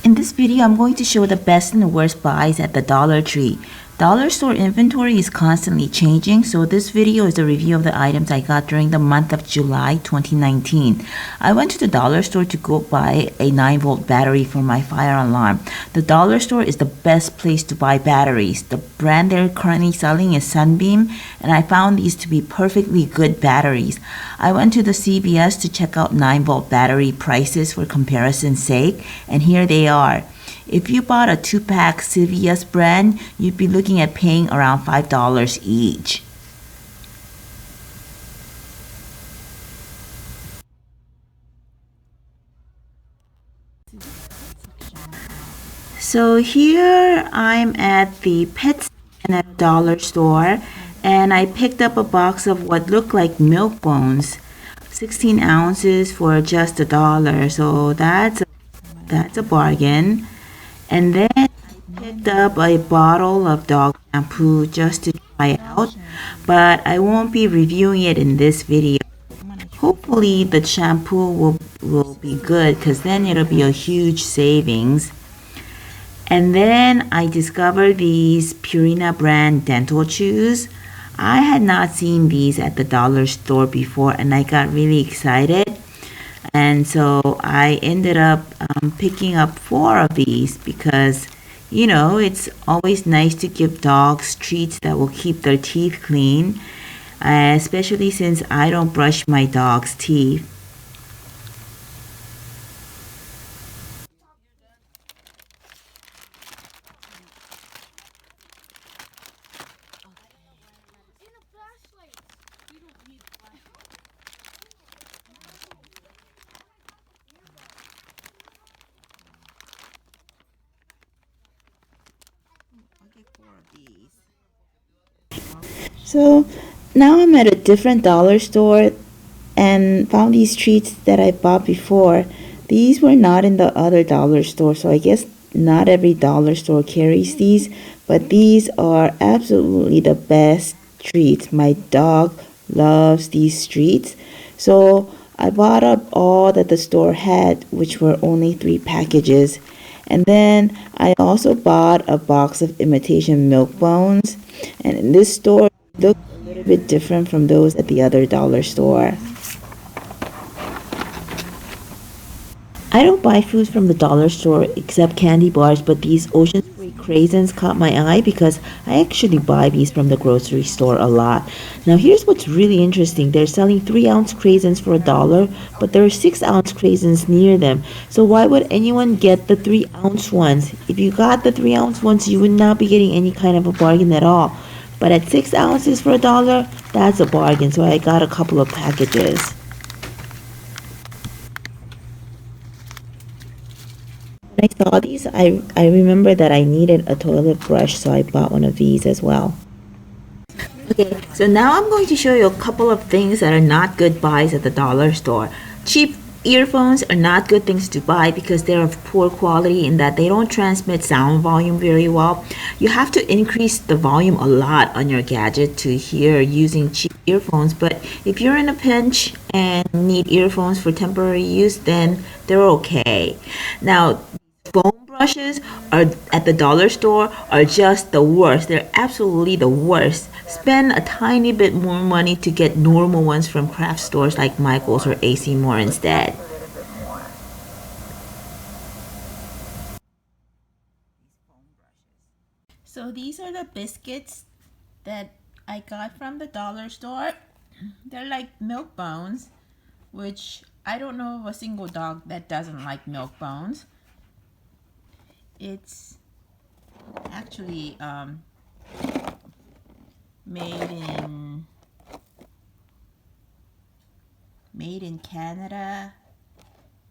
In this video, I'm going to show the best and the worst buys at the Dollar Tree. Dollar store inventory is constantly changing, so this video is a review of the items I got during the month of July 2019. I went to the dollar store to go buy a 9-volt battery for my fire alarm. The dollar store is the best place to buy batteries. The brand they're currently selling is Sunbeam, and I found these to be perfectly good batteries. I went to the CVS to check out 9-volt battery prices for comparison's sake, and here they are. If you bought a 2-pack CVS brand, you'd be looking at paying around $5 each. So here I'm at the pet section at dollar store, and I picked up a box of what looked like milk bones, 16 ounces for just $1. So that's a bargain. And then I picked up a bottle of dog shampoo just to try out, but I won't be reviewing it in this video. Hopefully the shampoo will be good, because then it'll be a huge savings. And then I discovered these Purina brand dental chews. I had not seen these at the dollar store before, and I got really excited. And so I ended up picking up 4 of these because, it's always nice to give dogs treats that will keep their teeth clean, especially since I don't brush my dog's teeth. So now I'm at a different dollar store and found these treats that I bought before. These were not in the other dollar store, so I guess not every dollar store carries these, but these are absolutely the best treats. My dog loves these treats. So I bought up all that the store had, which were only 3 packages. And then I also bought a box of imitation milk bones. And in this store, it looked a little bit different from those at the other dollar store. I don't buy foods from the dollar store except candy bars, but these ocean-spray Craisins caught my eye because I actually buy these from the grocery store a lot. Now here's what's really interesting. They're selling 3-ounce Craisins for $1, but there are 6-ounce Craisins near them. So why would anyone get the 3-ounce ones? If you got the 3-ounce ones, you would not be getting any kind of a bargain at all. But at 6 ounces for $1, that's a bargain, so I got a couple of packages. When I saw these, I remember that I needed a toilet brush, so I bought one of these as well. Okay, so now I'm going to show you a couple of things that are not good buys at the dollar store. Cheap earphones are not good things to buy because they're of poor quality in that they don't transmit sound volume very well. You have to increase the volume a lot on your gadget to hear using cheap earphones, but if you're in a pinch and need earphones for temporary use, then they're okay. Now, foam brushes are at the dollar store are just the worst. They're absolutely the worst. Spend a tiny bit more money to get normal ones from craft stores like Michael's or AC Moore instead. So these are the biscuits that I got from the dollar store. They're like milk bones, which I don't know of a single dog that doesn't like milk bones. It's actually made in Canada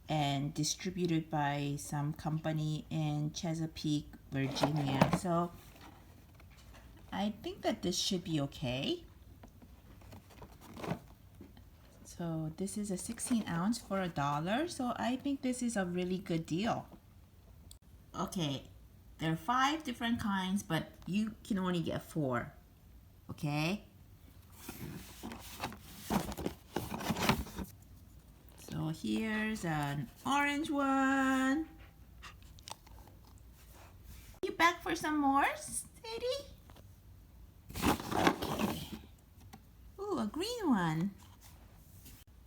and distributed by some company in Chesapeake, Virginia. So I think that this should be okay. So this is a 16-ounce for $1, so I think this is a really good deal. Okay, there are 5 different kinds, but you can only get 4. Okay? So here's an orange one, some more, Sadie? Okay. Ooh, a green one.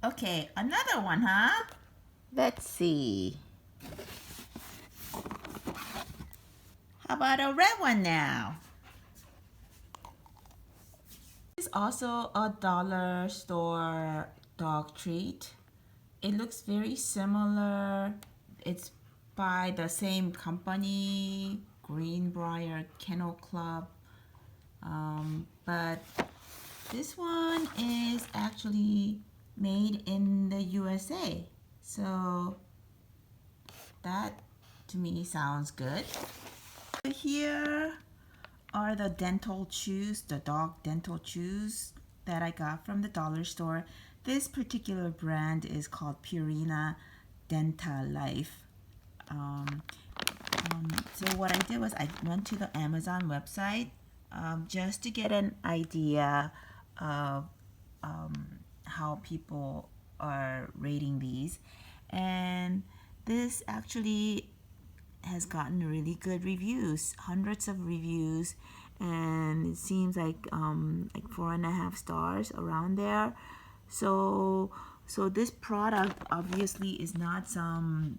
Okay, another one, huh? Let's see. How about a red one now? This is also a dollar store dog treat. It looks very similar. It's by the same company, Greenbrier Kennel Club. But this one is actually made in the USA. So that to me sounds good. Here are the dental chews, the dog dental chews that I got from the dollar store. This particular brand is called Purina Dentalife. So what I did was I went to the Amazon website just to get an idea of how people are rating these, and this actually has gotten really good reviews, hundreds of reviews, and it seems like 4.5 stars around there. So this product obviously is not some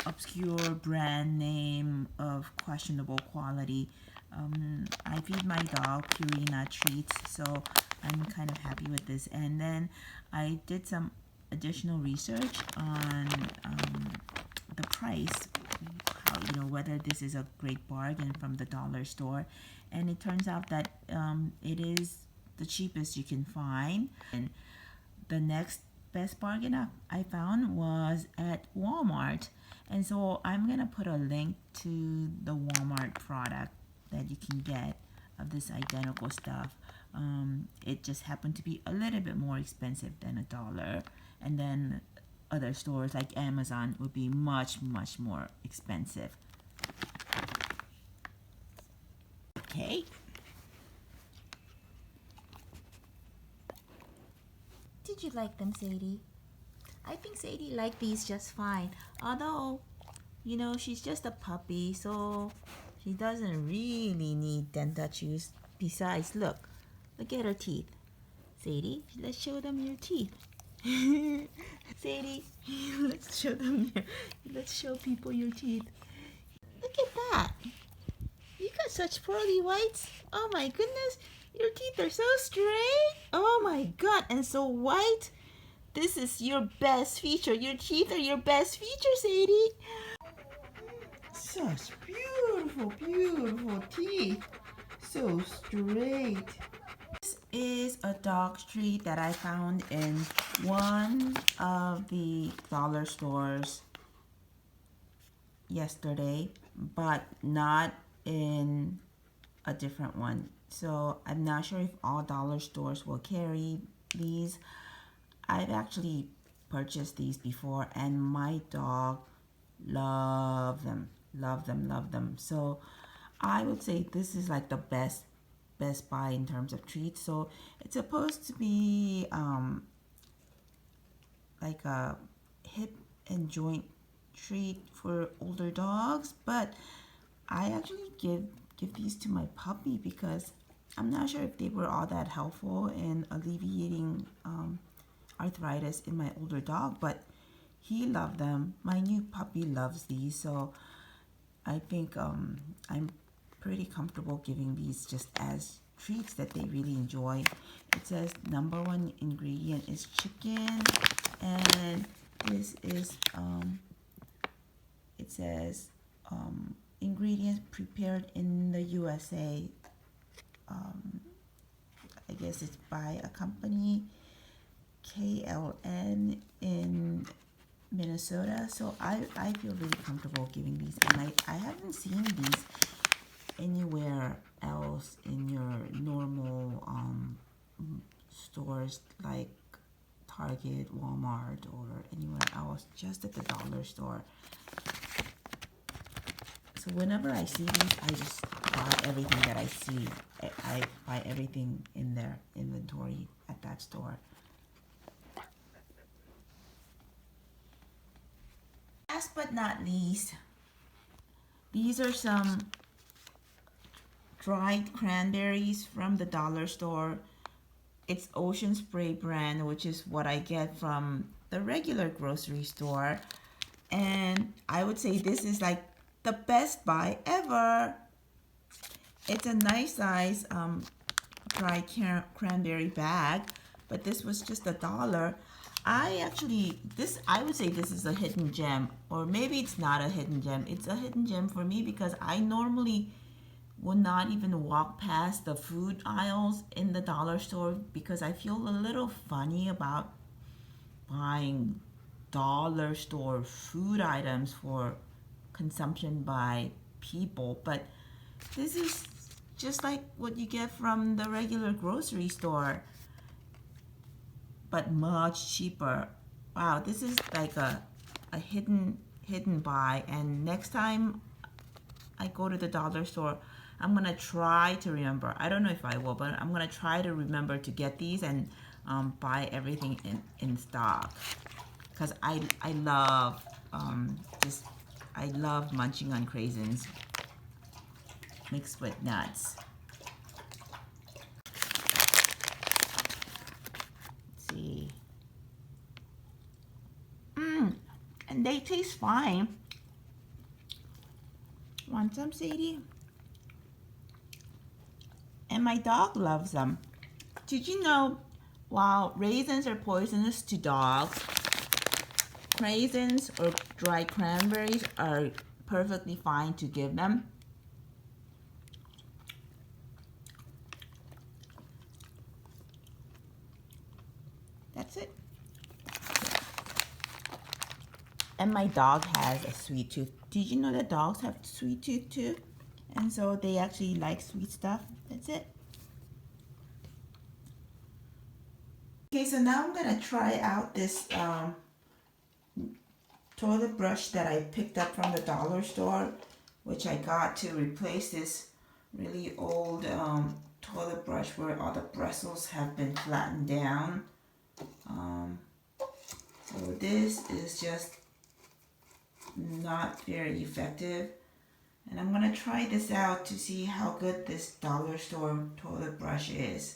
obscure brand name of questionable quality. I feed my dog Purina treats, so I'm kind of happy with this. And then I did some additional research on the price, how, whether this is a great bargain from the dollar store, and it turns out that it is the cheapest you can find. And the next best bargain I found was at Walmart, and so I'm gonna put a link to the Walmart product that you can get of this identical stuff. It just happened to be a little bit more expensive than $1, and then other stores like Amazon would be much more expensive. Okay. Did you like them, Sadie? I think Sadie liked these just fine. Although, she's just a puppy, so she doesn't really need dental chews. Besides, look at her teeth. Sadie, let's show them your teeth. Sadie, let's show people your teeth. Look at that. You got such pearly whites. Oh my goodness, your teeth are so straight. Oh my god, and so white. This is your best feature. Your teeth are your best feature, Sadie. Such beautiful teeth. So straight. This is a dog treat that I found in one of the dollar stores yesterday, but not in a different one. So I'm not sure if all dollar stores will carry these. I've actually purchased these before, and my dog loved them. So I would say this is like the best buy in terms of treats. So it's supposed to be like a hip and joint treat for older dogs, but I actually give these to my puppy because I'm not sure if they were all that helpful in alleviating arthritis in my older dog, but he loved them. My new puppy loves these, so I think I'm pretty comfortable giving these just as treats that they really enjoy. It says number one ingredient is chicken, and this is it says ingredients prepared in the USA. I guess it's by a company, KLN in Minnesota. So I feel really comfortable giving these, and I haven't seen these anywhere else in your normal stores like Target, Walmart, or anywhere else, just at the dollar store. So whenever I see these, I just buy everything that I see. I buy everything in their inventory at that store. Last but not least, these are some dried cranberries from the dollar store. It's Ocean Spray brand, which is what I get from the regular grocery store. And I would say this is like the best buy ever. It's a nice size dry cranberry bag, but this was just $1. I would say this is a hidden gem, or maybe it's not a hidden gem. It's a hidden gem for me because I normally would not even walk past the food aisles in the dollar store because I feel a little funny about buying dollar store food items for consumption by people. But this is just like what you get from the regular grocery store, but much cheaper. Wow, this is like a hidden buy. And next time I go to the dollar store, I'm gonna try to remember. I don't know if I will, but I'm gonna try to remember to get these and buy everything in stock. Cause I love I love munching on Craisins mixed with nuts. Let's see. And they taste fine. Want some, Sadie? And my dog loves them. Did you know while raisins are poisonous to dogs, raisins or dried cranberries are perfectly fine to give them? That's it. And my dog has a sweet tooth. Did you know that dogs have sweet tooth too? And so they actually like sweet stuff. That's it. Okay, so now I'm gonna try out this toilet brush that I picked up from the dollar store, which I got to replace this really old toilet brush where all the bristles have been flattened down. So this is just not very effective, and I'm gonna try this out to see how good this dollar store toilet brush is.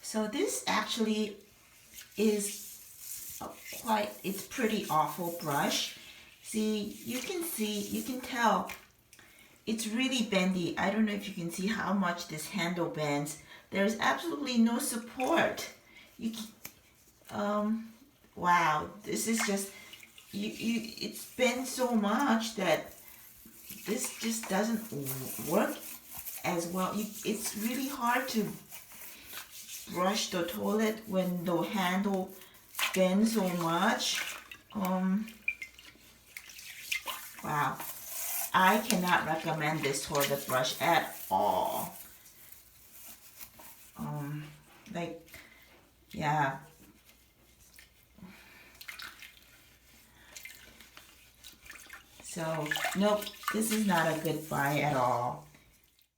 So this actually is it's pretty awful brush. You can tell it's really bendy. I don't know if you can see how much this handle bends. There's absolutely no support. Wow, this is just, it's bent so much that this just doesn't work as well. It's really hard to brush the toilet when the handle bends so much. Wow. I cannot recommend this toilet brush at all. Yeah. So, nope, this is not a good buy at all.